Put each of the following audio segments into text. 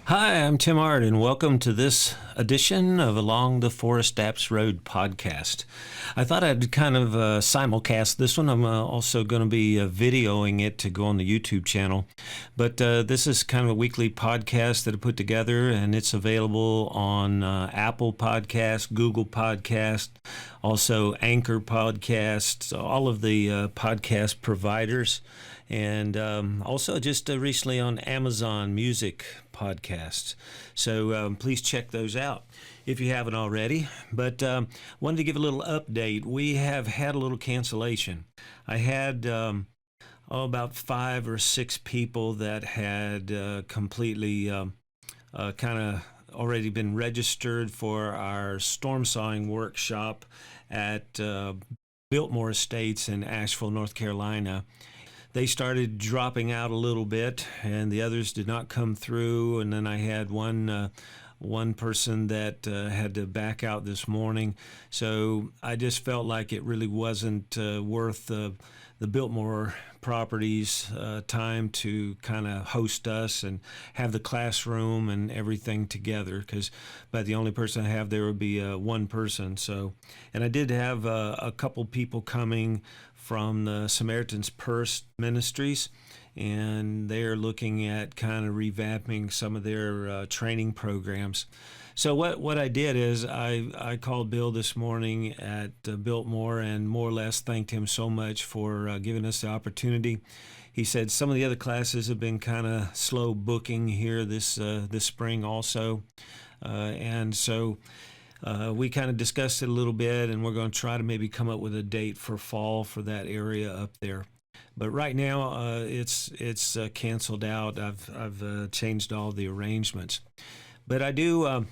Hi, I'm Tim Ard, and welcome to this edition of Along the ForestApps Road podcast. I thought I'd kind of simulcast this one. I'm also going to be videoing it to go on the YouTube channel. But this is kind of a weekly podcast that I put together, and it's available on Apple Podcasts, Google Podcasts, also Anchor Podcasts, all of the podcast providers, and also just recently on Amazon Music podcasts. So please check those out if you haven't already. But wanted to give a little update. We have had a little cancellation. I had about 5 or 6 people that had completely kind of already been registered for our storm sawing workshop at Biltmore Estates in Asheville, North Carolina. They started dropping out a little bit, and the others did not come through. And then I had one person that had to back out this morning. So I just felt like it really wasn't worth the Biltmore Properties time to kind of host us and have the classroom and everything together, because but the only person I have there would be one person. So, and I did have a couple people coming from the Samaritan's Purse Ministries, and they're looking at kind of revamping some of their training programs. So what I did is I called Bill this morning at Biltmore and more or less thanked him so much for giving us the opportunity. He said some of the other classes have been kind of slow booking here this spring also, and so we kind of discussed it a little bit, and we're going to try to maybe come up with a date for fall for that area up there. But right now, it's canceled out. I've changed all the arrangements, but I do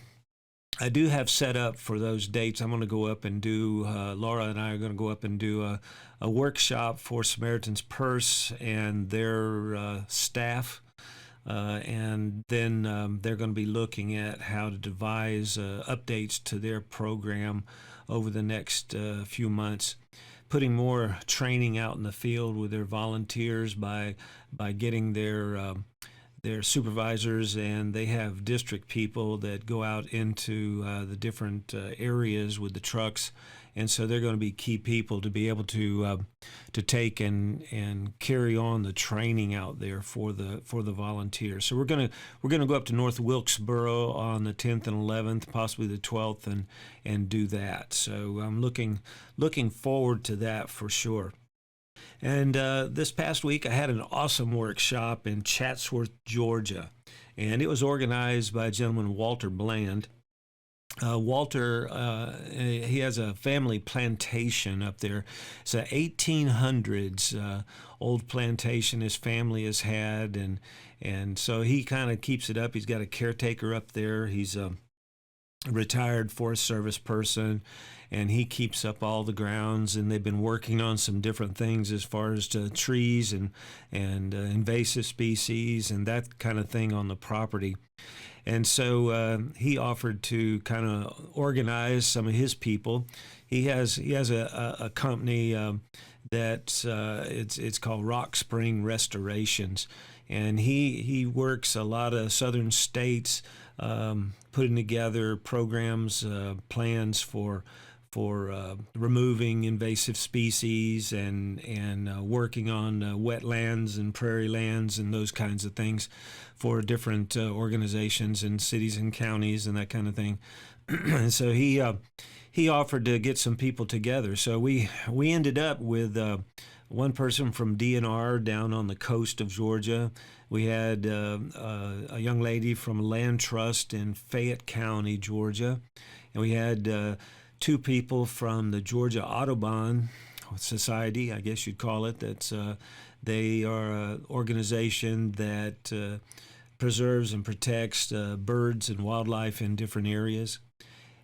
have set up for those dates. I'm going to go up and do. Laura and I are going to go up and do a workshop for Samaritan's Purse and their staff. And then they're going to be looking at how to devise updates to their program over the next few months, putting more training out in the field with their volunteers by getting their supervisors, and they have district people that go out into the different areas with the trucks. And so they're going to be key people to be able to take and carry on the training out there for the volunteers. So we're going to go up to North Wilkesboro on the 10th and 11th, possibly the 12th, and do that. So I'm looking forward to that for sure. And this past week I had an awesome workshop in Chatsworth, Georgia, and it was organized by a gentleman, Walter Bland. Walter, he has a family plantation up there. It's a 1800s old plantation his family has had, and so he kind of keeps it up. He's got a caretaker up there. He's a retired Forest Service person, and he keeps up all the grounds, and they've been working on some different things as far as to trees and invasive species and that kind of thing on the property. And so he offered to kind of organize some of his people. He has a company that it's called Rock Spring Restorations, and he works a lot of southern states, putting together programs, plans for removing invasive species and working on wetlands and prairie lands and those kinds of things for different organizations and cities and counties and that kind of thing. And so he offered to get some people together. So we ended up with one person from DNR down on the coast of Georgia. We had a young lady from Land Trust in Fayette County, Georgia, and we had 2 people from the Georgia Audubon Society, I guess you'd call it. They are an organization that preserves and protects birds and wildlife in different areas.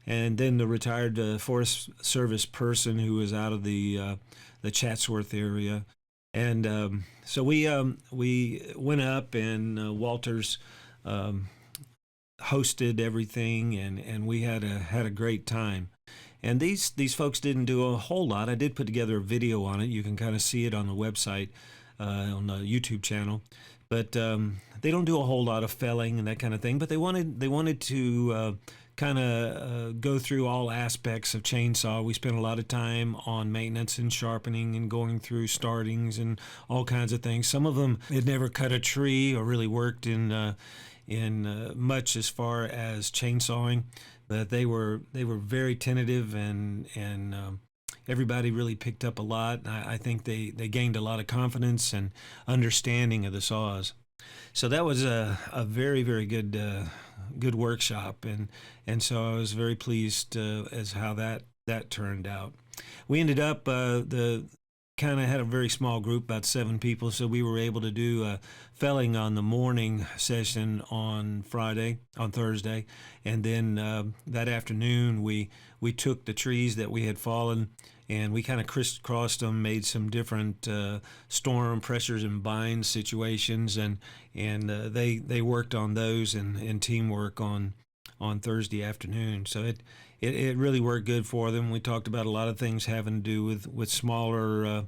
And then the retired Forest Service person who was out of the Chatsworth area. And so we went up, and Walters hosted everything, and we had a great time. And these folks didn't do a whole lot. I did put together a video on it. You can kind of see it on the website, on the YouTube channel. but they don't do a whole lot of felling and that kind of thing. But they wanted to kind of go through all aspects of chainsaw. We spent a lot of time on maintenance and sharpening and going through startings and all kinds of things. Some of them had never cut a tree or really worked in much as far as chainsawing, but they were very tentative, and everybody really picked up a lot. I think they gained a lot of confidence and understanding of the saws. So that was a very, very good workshop, and so I was very pleased as how that turned out. We ended up the kind of had a very small group, about 7 people, so we were able to do felling on the morning session on Thursday, and then that afternoon we took the trees that we had fallen, and we kind of crisscrossed them, made some different storm pressures and bind situations, and they worked on those and teamwork on Thursday afternoon. So it really worked good for them. We talked about a lot of things having to do with smaller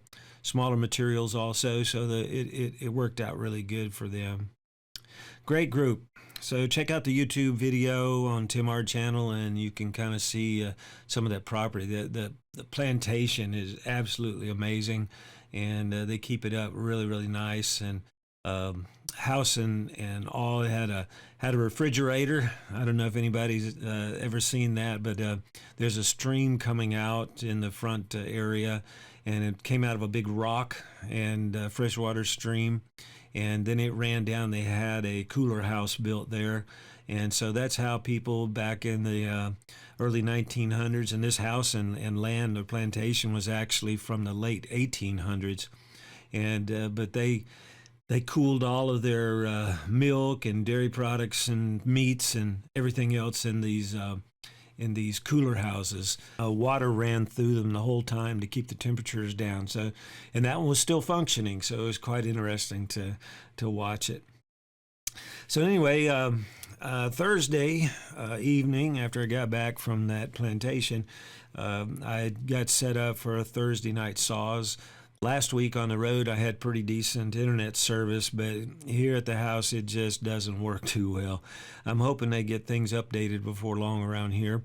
materials also, so that it worked out really good for them. Great group. So check out the YouTube video on Tim Ard channel, and you can kind of see some of that property. The plantation is absolutely amazing, and they keep it up really, really nice. And house and all, it had a refrigerator. I don't know if anybody's ever seen that, but there's a stream coming out in the front area, and it came out of a big rock and freshwater stream, and then it ran down. They had a cooler house built there, and so that's how people back in the early 1900s, and this house and land, the plantation, was actually from the late 1800s, and but they cooled all of their milk and dairy products and meats and everything else in these cooler houses. Water ran through them the whole time to keep the temperatures down. So, and that one was still functioning, so it was quite interesting to watch it. So anyway, Thursday evening, after I got back from that plantation, I got set up for a Thursday night saws. Last week on the road, I had pretty decent internet service, but here at the house, it just doesn't work too well. I'm hoping they get things updated before long around here.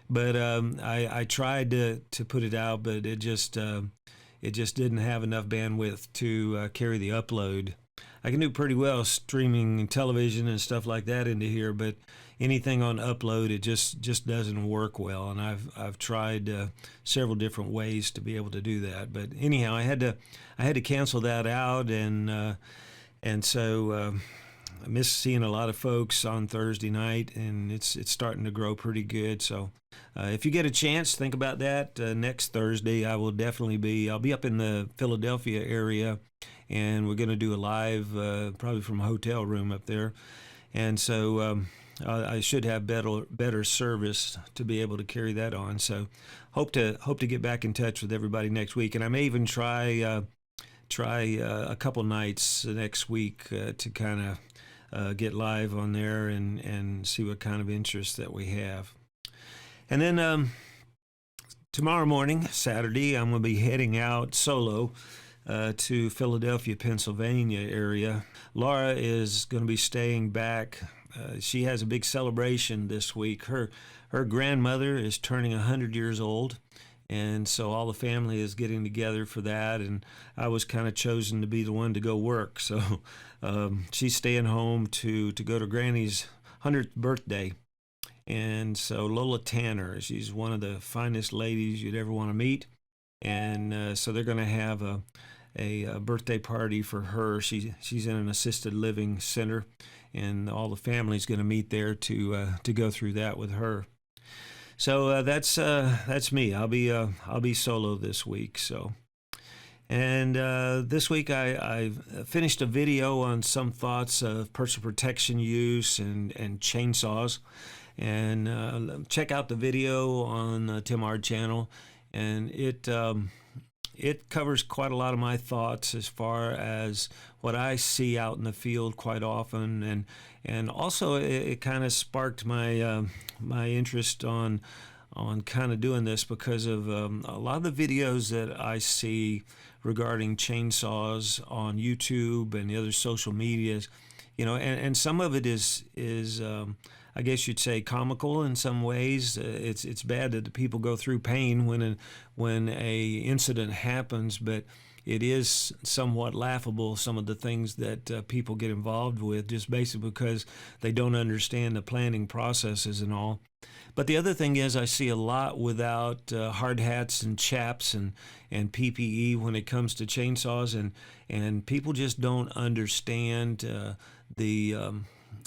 But I tried to put it out, but it just didn't have enough bandwidth to carry the upload. I can do pretty well streaming television and stuff like that into here, but anything on upload, it just doesn't work well. And I've tried several different ways to be able to do that. But anyhow, I had to cancel that out, and so I miss seeing a lot of folks on Thursday night, and it's starting to grow pretty good. So if you get a chance, think about that. Next Thursday, I'll be up in the Philadelphia area, and we're going to do a live, probably from a hotel room up there. And so I should have better service to be able to carry that on. So hope to get back in touch with everybody next week, and I may even try a couple nights next week to kind of get live on there and see what kind of interest that we have. And then tomorrow morning, Saturday, I'm going to be heading out solo to Philadelphia, Pennsylvania area. Laura is going to be staying back. She has a big celebration this week. Her grandmother is turning 100 years old, and so all the family is getting together for that, and I was kind of chosen to be the one to go work. So she's staying home to go to Granny's 100th birthday. And so Lola Tanner, she's one of the finest ladies you'd ever want to meet, and so they're going to have a birthday party for her. She's in an assisted living center, and all the family's going to meet there to go through that with her. So that's me. I'll be solo this week. So, and this week I finished a video on some thoughts of personal protection use and chainsaws. And check out the video on the Tim Ard channel, and it covers quite a lot of my thoughts as far as what I see out in the field quite often, and also it kind of sparked my my interest on on kind of doing this because of a lot of the videos that I see regarding chainsaws on YouTube and the other social medias, and some of it is I guess you'd say comical in some ways. It's bad that the people go through pain when a incident happens, but it is somewhat laughable, some of the things that people get involved with, just basically because they don't understand the planning processes and all. But the other thing is, I see a lot without hard hats and chaps and PPE when it comes to chainsaws, and people just don't understand the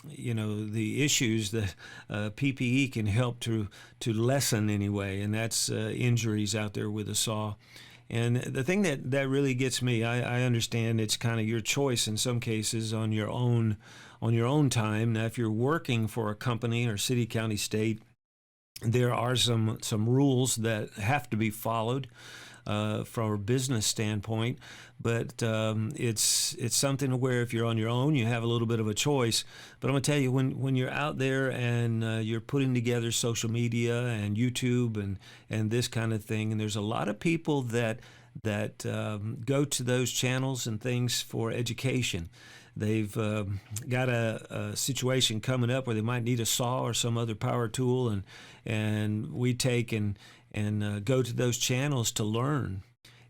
the issues that PPE can help to lessen anyway, and that's injuries out there with a saw. And the thing that really gets me, I understand it's kind of your choice in some cases on your own time. Now, if you're working for a company or city, county, state, there are some rules that have to be followed from a business standpoint, but it's something where if you're on your own, you have a little bit of a choice. But I'm gonna tell you, when you're out there and you're putting together social media and YouTube and this kind of thing, and there's a lot of people that go to those channels and things for education. They've got a situation coming up where they might need a saw or some other power tool, and we take and go to those channels to learn.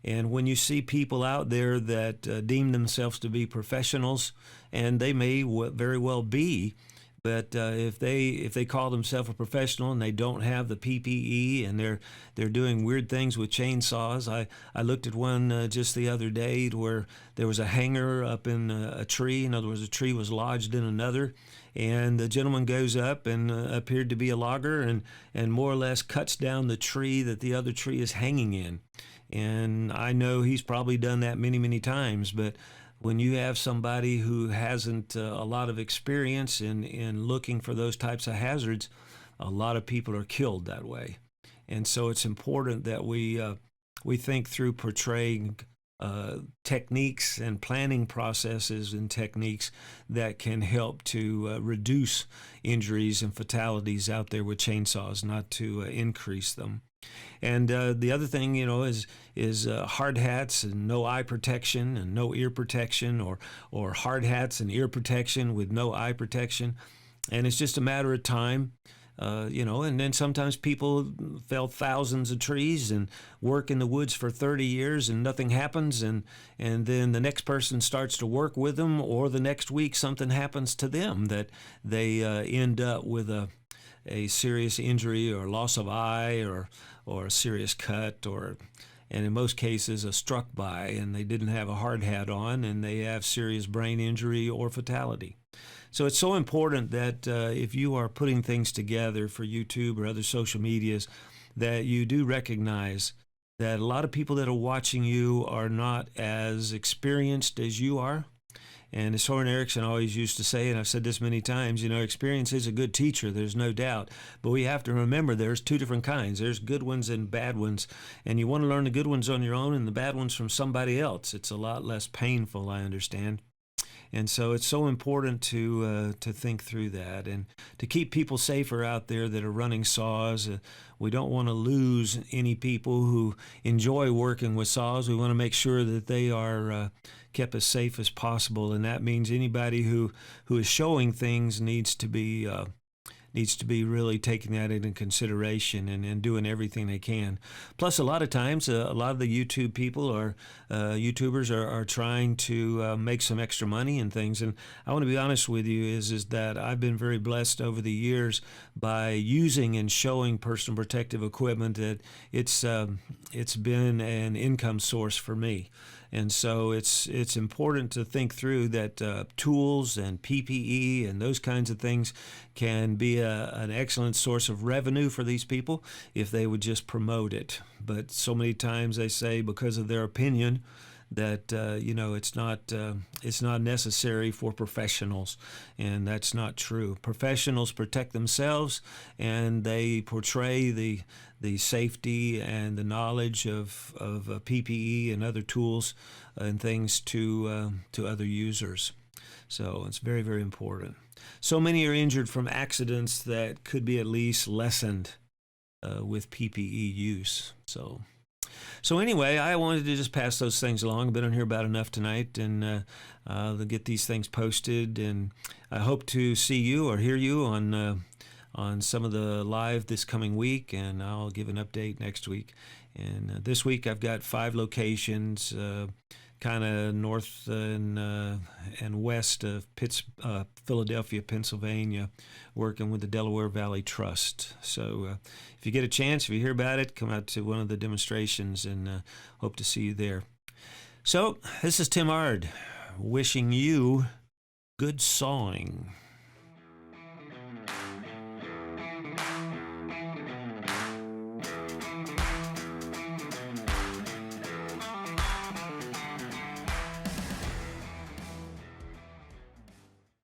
And when you see people out there that deem themselves to be professionals, and they may very well be, but if they call themselves a professional and they don't have the PPE and they're doing weird things with chainsaws, I looked at one just the other day where there was a hanger up in a tree. In other words, a tree was lodged in another, and the gentleman goes up and appeared to be a logger and more or less cuts down the tree that the other tree is hanging in. And I know he's probably done that many, many times, but when you have somebody who hasn't a lot of experience in looking for those types of hazards, a lot of people are killed that way. And so it's important that we think through portraying techniques and planning processes and techniques that can help to reduce injuries and fatalities out there with chainsaws, not to increase them. And the other thing, is hard hats and no eye protection and no ear protection, or hard hats and ear protection with no eye protection. And it's just a matter of time, and then sometimes people fell thousands of trees and work in the woods for 30 years and nothing happens. And then the next person starts to work with them, or the next week something happens to them that they end up with a serious injury or loss of eye or a serious cut, and in most cases a struck by, and they didn't have a hard hat on, and they have serious brain injury or fatality. So it's so important that if you are putting things together for YouTube or other social medias, that you do recognize that a lot of people that are watching you are not as experienced as you are. And as Soren Erickson always used to say, and I've said this many times, experience is a good teacher, there's no doubt. But we have to remember there's two different kinds. There's good ones and bad ones. And you want to learn the good ones on your own and the bad ones from somebody else. It's a lot less painful, I understand. And so it's so important to think through that and to keep people safer out there that are running saws. We don't want to lose any people who enjoy working with saws. We want to make sure that they are kept as safe as possible, and that means anybody who is showing things needs to be really taking that into consideration and doing everything they can. Plus, a lot of times, a lot of the YouTube people YouTubers are trying to make some extra money and things. And I want to be honest with you is that I've been very blessed over the years by using and showing personal protective equipment that it's been an income source for me. And so it's important to think through that tools and PPE and those kinds of things can be an excellent source of revenue for these people if they would just promote it. But so many times they say because of their opinion that it's not necessary for professionals, and that's not true. Professionals protect themselves, and they portray the safety and the knowledge of PPE and other tools and things to other users. So it's very, very important. So many are injured from accidents that could be at least lessened with PPE use. So anyway, I wanted to just pass those things along. I've been on here about enough tonight, and to get these things posted. And I hope to see you or hear you on some of the live this coming week, and I'll give an update next week. And this week I've got 5 locations, kind of north and west of Philadelphia, Pennsylvania, working with the Delaware Valley Trust. So if you get a chance, if you hear about it, come out to one of the demonstrations, and hope to see you there. So this is Tim Ard wishing you good sawing.